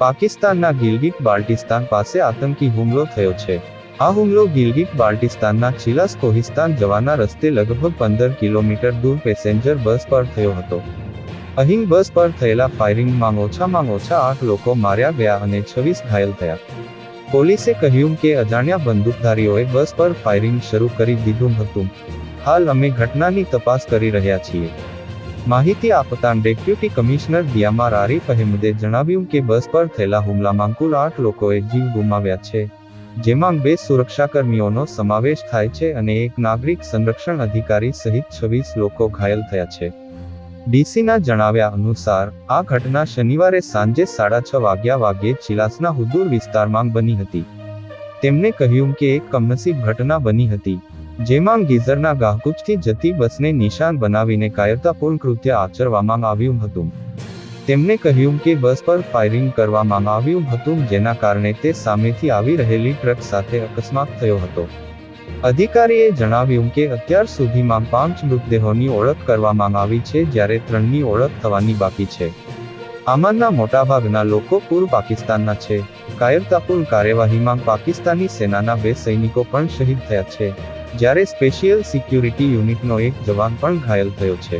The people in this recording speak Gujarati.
પાકિસ્તાનના ગિલગિટ બાલ્ટિસ્તાન પાસે આતંકી હુમલો થયો છે। આ હુમલો ગિલગિટ બાલ્ટિસ્તાનના ચિલાસ કોહિસ્તાન જવાના રસ્તે લગભગ 15 કિલોમીટર દૂર પેસેન્જર બસ પર થયો હતો। અહીં બસ પર થયેલા ફાયરિંગમાં ઓછામાં ઓછા 8 લોકો માર્યા ગયા અને 26 ઘાયલ થયા। પોલીસે કહ્યું કે અજાણ્યા બંદૂકધારીઓએ બસ પર ફાયરિંગ શરૂ કરી દીધું હતું। હાલ અમે ઘટનાની તપાસ કરી રહ્યા છીએ। માહિતી આપતાં ડેપ્યુટી કમિશનર દિયામાર આરિફ અહેમદે જણાવ્યું કે બસ પર થયેલા હુમલામાં કુલ 8 લોકોએ જીવ ગુમાવ્યા છે, જેમાં 2 સુરક્ષાકર્મીઓનો સમાવેશ થાય છે અને એક નાગરિક સંરક્ષણ અધિકારી સહિત 26 લોકો ઘાયલ થયા છે। ડીસીના જણાવ્યા અનુસાર આ ઘટના શનિવારે સાંજે 6:30 વાગ્યે ચિલાસના હુદૂર વિસ્તારમાં બની હતી। તેમણે કહ્યું કે એક કમનસીબ ઘટના બની હતી, જેમાં ગીઝરના ગાહકુચથી જતી બસને નિશાન બનાવીને કાયરતાપૂર્ણ કૃત્ય આચરવામાં આવ્યું હતું। તેમણે કહ્યું કે બસ પર ફાયરિંગ કરવામાં આવ્યું હતું, જેના કારણે તે સામેથી આવી રહેલી ટ્રક સાથે અકસ્માત થયો હતો। અધિકારીએ જણાવ્યું કે અત્યાર સુધીમાં 5 મૃતદેહોની ઓળખ કરવામાં આવી છે, જ્યારે 3ની ઓળખ થવાની બાકી છે। આમાંના મોટાભાગના લોકો પૂર્વ પાકિસ્તાનના છે। કાયરતાપૂર્ણ કાર્યવાહીમાં પાકિસ્તાની સેનાના 2 સૈનિકો પણ શહીદ થયા છે, જ્યારે સ્પેશિયલ સિક્યુરિટી યુનિટનો એક જવાન પણ ઘાયલ થયો છે।